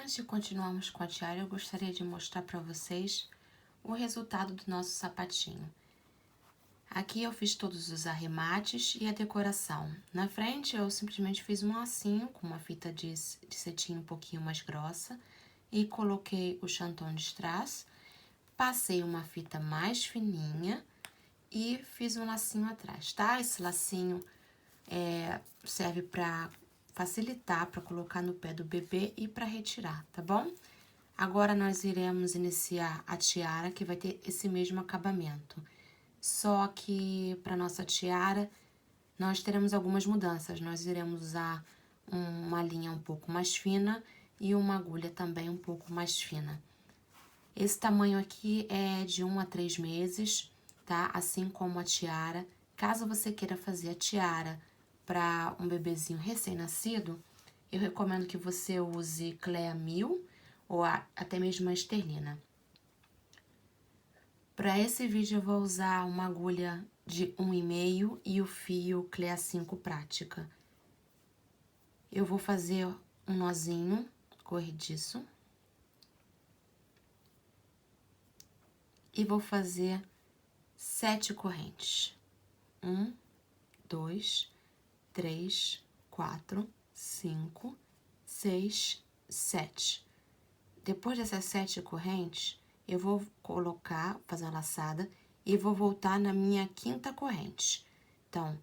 Antes de continuarmos com a tiara, eu gostaria de mostrar para vocês o resultado do nosso sapatinho. Aqui eu fiz todos os arremates e a decoração. Na frente eu simplesmente fiz um lacinho com uma fita de cetim um pouquinho mais grossa e coloquei o chanton de strass, passei uma fita mais fininha e fiz um lacinho atrás, tá? Esse lacinho serve para facilitar, para colocar no pé do bebê e para retirar, tá bom? Agora nós iremos iniciar a tiara, que vai ter esse mesmo acabamento. Só que para nossa tiara, nós teremos algumas mudanças. Nós iremos usar uma linha um pouco mais fina e uma agulha também um pouco mais fina. Esse tamanho aqui é de 1 a 3 meses, tá? Assim como a tiara. Caso você queira fazer a tiara para um bebezinho recém-nascido, eu recomendo que você use Clea 1000 ou até mesmo a esterlina. Para esse vídeo eu vou usar uma agulha de 1,5 e o fio Clea 5 prática. Eu vou fazer um nozinho corrediço e vou fazer 7 correntes. 1, 2, 3, 4, 5, 6, 7. Depois dessas 7 correntes, eu vou fazer uma laçada e vou voltar na minha 5ª corrente. Então,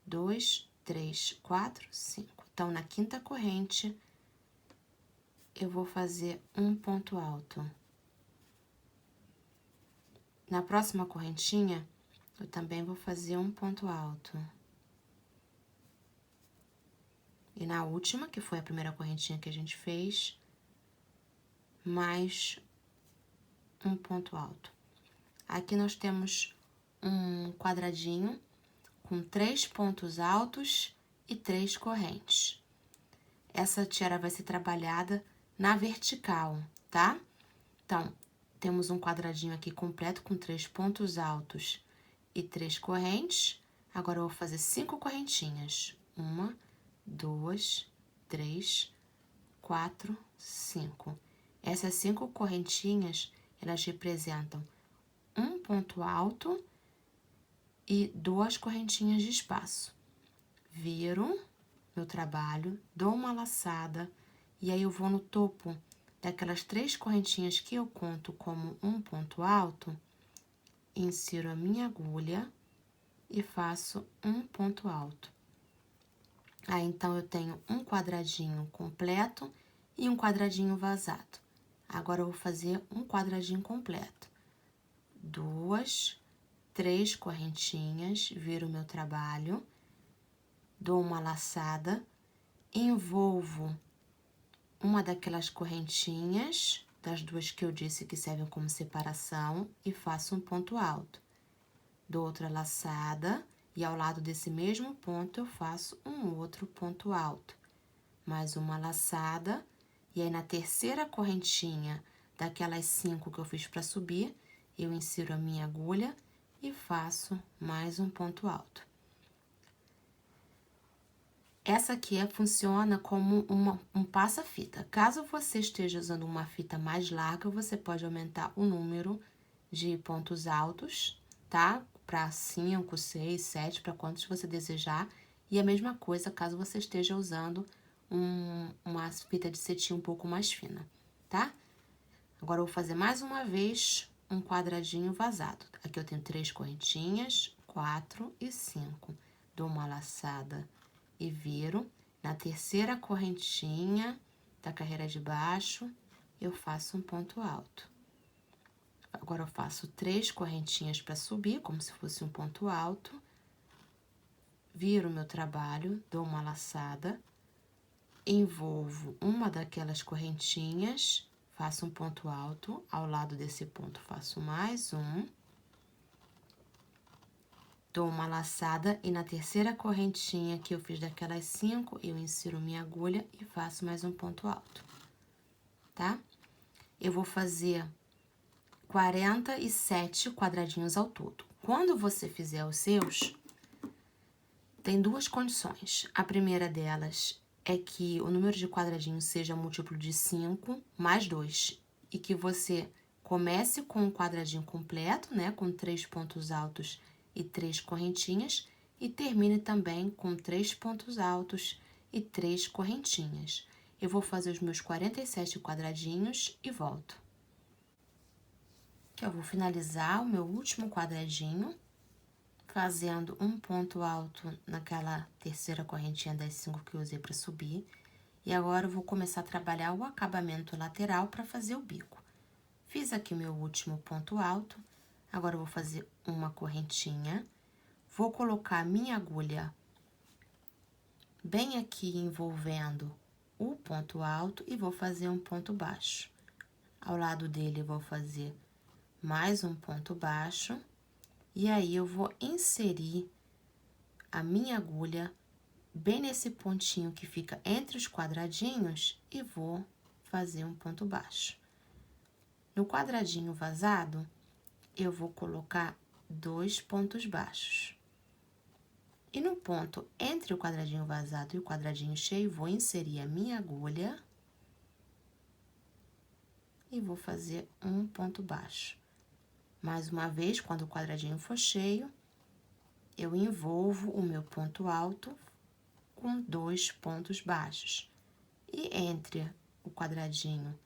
2, 3, 4, 5. Então, na 5ª corrente, eu vou fazer um ponto alto. Na próxima correntinha, eu também vou fazer um ponto alto. E na última, que foi a primeira correntinha que a gente fez, mais um ponto alto. Aqui nós temos um quadradinho com 3 pontos altos e 3 correntes. Essa tiara vai ser trabalhada na vertical, tá? Então, temos um quadradinho aqui completo com 3 pontos altos e 3 correntes. Agora, eu vou fazer 5 correntinhas. 1, 2, 3, 4, 5. Essas 5 correntinhas, elas representam um ponto alto e 2 correntinhas de espaço. Viro meu trabalho, dou uma laçada e aí eu vou no topo daquelas 3 correntinhas que eu conto como um ponto alto, insiro a minha agulha e faço um ponto alto. Aí, então, eu tenho um quadradinho completo e um quadradinho vazado. Agora, eu vou fazer um quadradinho completo. 2, 3 correntinhas, viro o meu trabalho, dou uma laçada, envolvo uma daquelas correntinhas, das 2 que eu disse que servem como separação, e faço um ponto alto. Dou outra laçada, e ao lado desse mesmo ponto eu faço um outro ponto alto. Mais uma laçada, e aí na terceira correntinha daquelas 5 que eu fiz para subir, eu insiro a minha agulha e faço mais um ponto alto. Essa aqui funciona como um passa-fita. Caso você esteja usando uma fita mais larga, você pode aumentar o número de pontos altos, tá? Para 5, 6, 7, para quantos você desejar. E a mesma coisa caso você esteja usando uma fita de cetim um pouco mais fina, tá? Agora, eu vou fazer mais uma vez um quadradinho vazado. Aqui eu tenho 3 correntinhas, 4 e 5. Dou uma laçada e viro. Na terceira correntinha da carreira de baixo, eu faço um ponto alto. Agora, eu faço 3 correntinhas para subir, como se fosse um ponto alto. Viro meu trabalho, dou uma laçada, envolvo uma daquelas correntinhas, faço um ponto alto, ao lado desse ponto faço mais um. Dou uma laçada e na terceira correntinha que eu fiz daquelas 5, eu insiro minha agulha e faço mais um ponto alto, tá? Eu vou fazer 47 quadradinhos ao todo. Quando você fizer os seus, tem 2 condições. A primeira delas é que o número de quadradinhos seja múltiplo de 5 mais 2. E que você comece com um quadradinho completo, né? Com 3 pontos altos e 3 correntinhas. E termine também com 3 pontos altos e 3 correntinhas. Eu vou fazer os meus 47 quadradinhos e volto. Aqui eu vou finalizar o meu último quadradinho, fazendo um ponto alto naquela terceira correntinha das 5 que eu usei para subir. E agora eu vou começar a trabalhar o acabamento lateral para fazer o bico. Fiz aqui o meu último ponto alto, agora eu vou fazer uma correntinha. Vou colocar a minha agulha bem aqui envolvendo o ponto alto e vou fazer um ponto baixo. Ao lado dele eu vou fazer mais um ponto baixo. E aí, eu vou inserir a minha agulha bem nesse pontinho que fica entre os quadradinhos e vou fazer um ponto baixo. No quadradinho vazado, eu vou colocar 2 pontos baixos. E no ponto entre o quadradinho vazado e o quadradinho cheio, vou inserir a minha agulha e vou fazer um ponto baixo. Mais uma vez, quando o quadradinho for cheio, eu envolvo o meu ponto alto com 2 pontos baixos. E entre o quadradinho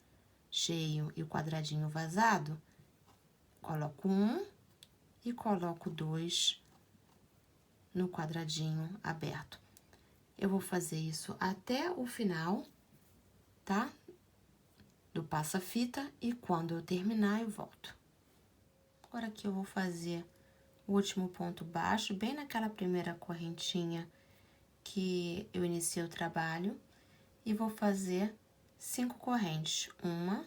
cheio e o quadradinho vazado, coloco 1 e coloco 2 no quadradinho aberto. Eu vou fazer isso até o final, tá? Do passa-fita e quando eu terminar, eu volto. Agora aqui eu vou fazer o último ponto baixo, bem naquela primeira correntinha que eu iniciei o trabalho, e vou fazer 5 correntes. 1,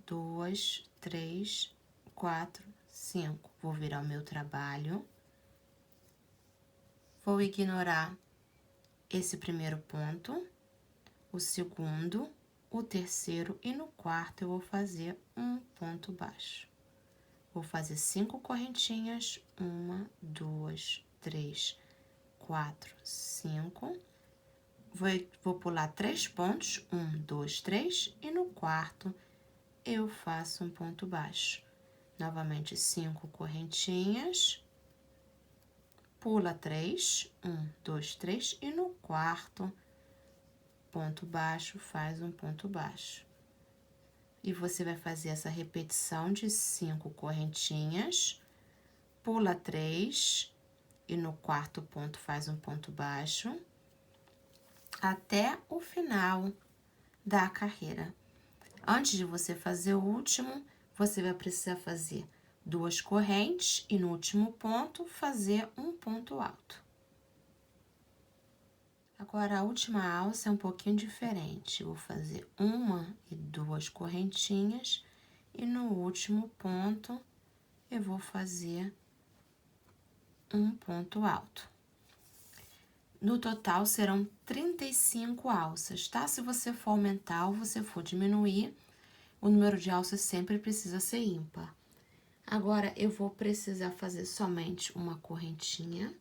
2, 3, 4, 5. Vou virar o meu trabalho. Vou ignorar esse primeiro ponto, o segundo, o terceiro e no quarto eu vou fazer um ponto baixo. Vou fazer 5 correntinhas, 1, 2, 3, 4, 5. Vou pular 3 pontos, 1, 2, 3, e no quarto eu faço um ponto baixo. Novamente, 5 correntinhas, pula 3, 1, 2, 3, e no quarto ponto baixo, faz um ponto baixo. E você vai fazer essa repetição de 5 correntinhas, pula 3, e no quarto ponto faz um ponto baixo, até o final da carreira. Antes de você fazer o último, você vai precisar fazer 2 correntes e no último ponto fazer um ponto alto. Agora, a última alça é um pouquinho diferente. Vou fazer 1 e 2 correntinhas e no último ponto eu vou fazer um ponto alto. No total, serão 35 alças, tá? Se você for aumentar ou você for diminuir, o número de alças sempre precisa ser ímpar. Agora, eu vou precisar fazer somente uma correntinha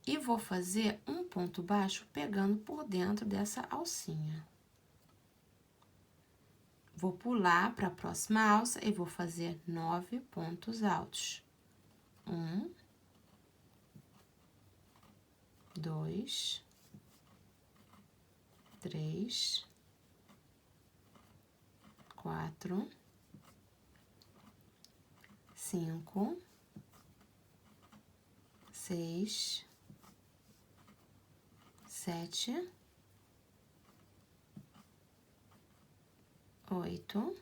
e vou fazer um ponto baixo pegando por dentro dessa alcinha. Vou pular para a próxima alça e vou fazer 9 pontos altos. 1, 2, 3, 4, 5, 6, 7, 8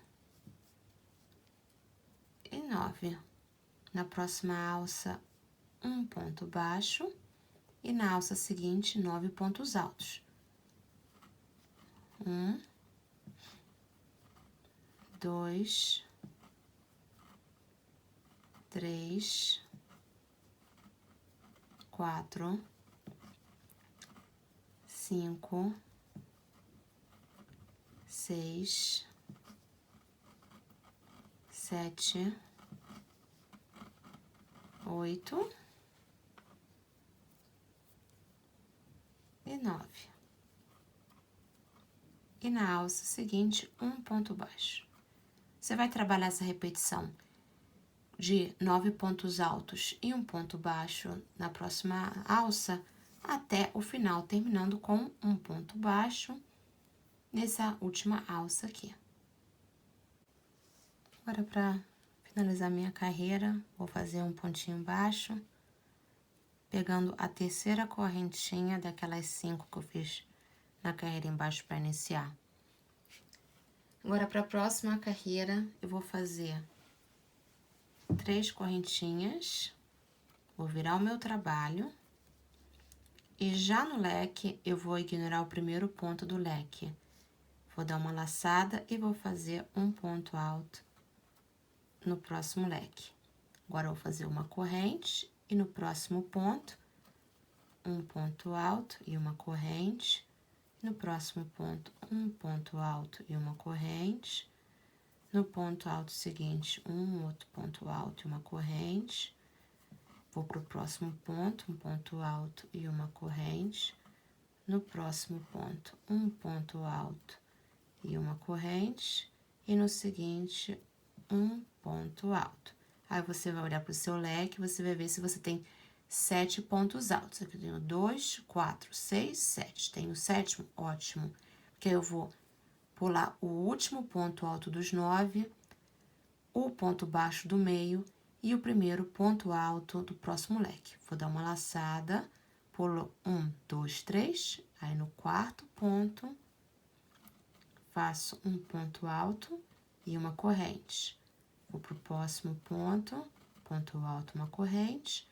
e 9. Na próxima alça, um ponto baixo e na alça seguinte, 9 pontos altos. 1, 2, 3, 4, 5, 6, 7, 8 e 9. e na alça seguinte, um ponto baixo. Você vai trabalhar essa repetição de 9 pontos altos e um ponto baixo na próxima alça até o final, terminando com um ponto baixo nessa última alça aqui. Agora, para finalizar minha carreira, vou fazer um pontinho baixo, pegando a terceira correntinha daquelas 5 que eu fiz na carreira embaixo para iniciar. Agora, para a próxima carreira, eu vou fazer 3 correntinhas, vou virar o meu trabalho, e já no leque, eu vou ignorar o primeiro ponto do leque. Vou dar uma laçada e vou fazer um ponto alto no próximo leque. Agora, eu vou fazer uma corrente e no próximo ponto, um ponto alto e uma corrente. No próximo ponto, um ponto alto e uma corrente. No ponto alto seguinte, um outro ponto alto e uma corrente. Vou para o próximo ponto, um ponto alto e uma corrente. No próximo ponto, um ponto alto e uma corrente. E no seguinte, um ponto alto. Aí, você vai olhar para o seu leque, você vai ver se você tem 7 pontos altos. Aqui eu tenho 2, 4, 6, 7. Tenho o 7º, ótimo. Porque eu vou pular o último ponto alto dos 9, o ponto baixo do meio e o primeiro ponto alto do próximo leque. Vou dar uma laçada, pulo 1, 2, 3, aí no 4º ponto, faço um ponto alto e uma corrente. Vou pro próximo ponto, ponto alto, uma corrente.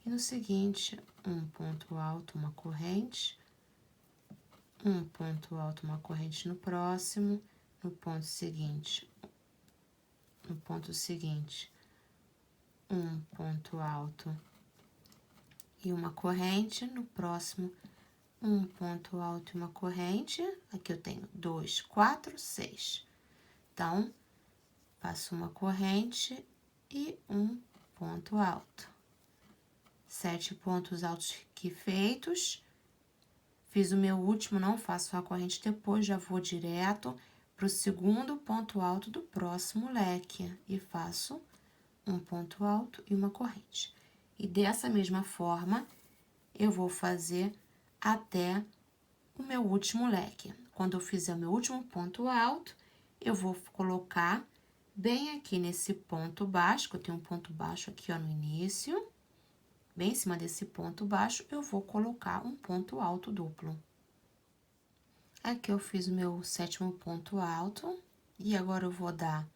E no seguinte, um ponto alto, uma corrente. Um ponto alto, uma corrente no próximo. No ponto seguinte, um ponto alto e uma corrente. No próximo, um ponto alto e uma corrente. Aqui eu tenho 2, 4, 6. Então, faço uma corrente e um ponto alto. 7 pontos altos aqui feitos. Fiz o meu último, não faço a corrente depois, já vou direto pro segundo ponto alto do próximo leque. E faço um ponto alto e uma corrente. E dessa mesma forma, eu vou fazer até o meu último leque. Quando eu fizer o meu último ponto alto, eu vou colocar bem aqui nesse ponto baixo, que eu tenho um ponto baixo aqui, ó, no início. Bem em cima desse ponto baixo, eu vou colocar um ponto alto duplo. Aqui eu fiz o meu 7º ponto alto, e agora eu vou dar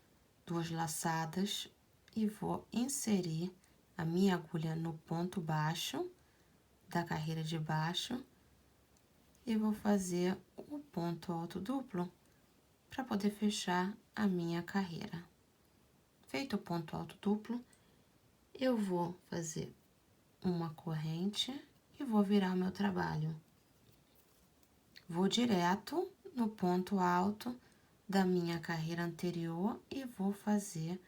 2 laçadas e vou inserir a minha agulha no ponto baixo da carreira de baixo e vou fazer o ponto alto duplo para poder fechar a minha carreira. Feito o ponto alto duplo, eu vou fazer uma corrente e vou virar o meu trabalho. Vou direto no ponto alto da minha carreira anterior e vou fazer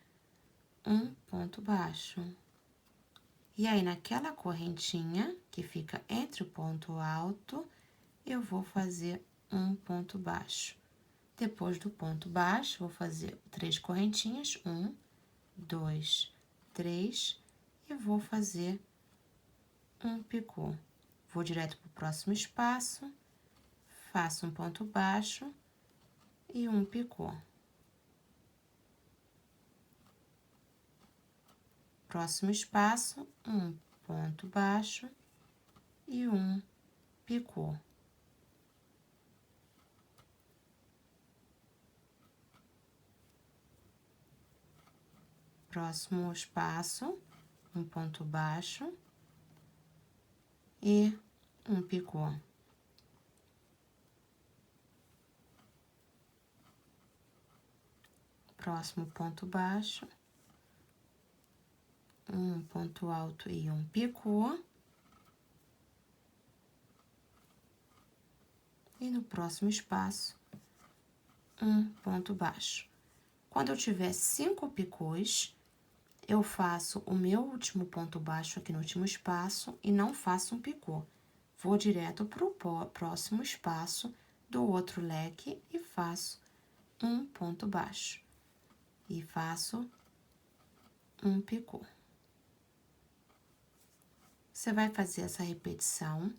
um ponto baixo. E aí, naquela correntinha que fica entre o ponto alto, eu vou fazer um ponto baixo. Depois do ponto baixo, vou fazer 3 correntinhas, 1, 2, 3, e vou fazer um picô. Vou direto pro próximo espaço, faço um ponto baixo e um picô. Próximo espaço, um ponto baixo e um picô. Próximo espaço, um ponto baixo e um picô. Próximo ponto baixo, um ponto alto e um picô. E no próximo espaço, um ponto baixo. Quando eu tiver 5 picôs, eu faço o meu último ponto baixo aqui no último espaço e não faço um picô. Vou direto pro próximo espaço do outro leque e faço um ponto baixo. E faço um picô. Você vai fazer essa repetição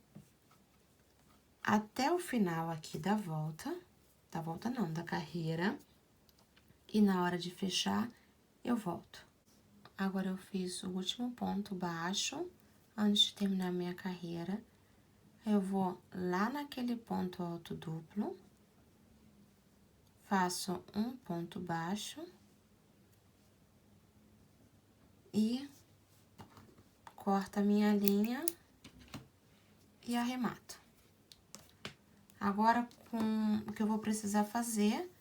até o final aqui da volta não, da carreira. E na hora de fechar, eu volto. Agora, eu fiz o último ponto baixo, antes de terminar minha carreira. Eu vou lá naquele ponto alto duplo, faço um ponto baixo e corto a minha linha e arremato. Agora, o que eu vou precisar fazer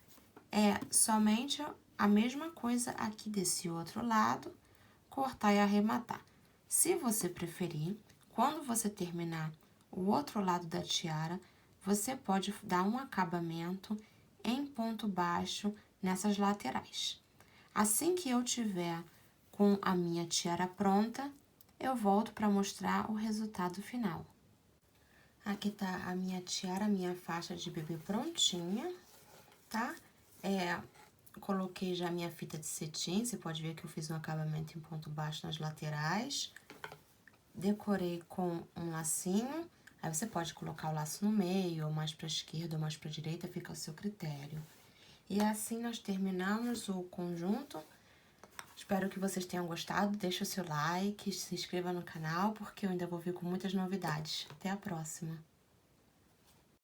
é somente a mesma coisa aqui desse outro lado, cortar e arrematar. Se você preferir, quando você terminar o outro lado da tiara, você pode dar um acabamento em ponto baixo nessas laterais. Assim que eu tiver com a minha tiara pronta, eu volto para mostrar o resultado final. Aqui tá a minha tiara, a minha faixa de bebê prontinha, tá? Coloquei já a minha fita de cetim, você pode ver que eu fiz um acabamento em ponto baixo nas laterais. Decorei com um lacinho, aí você pode colocar o laço no meio, ou mais pra esquerda, ou mais pra direita, fica ao seu critério. E assim nós terminamos o conjunto. Espero que vocês tenham gostado, deixa o seu like, se inscreva no canal, porque eu ainda vou vir com muitas novidades. Até a próxima!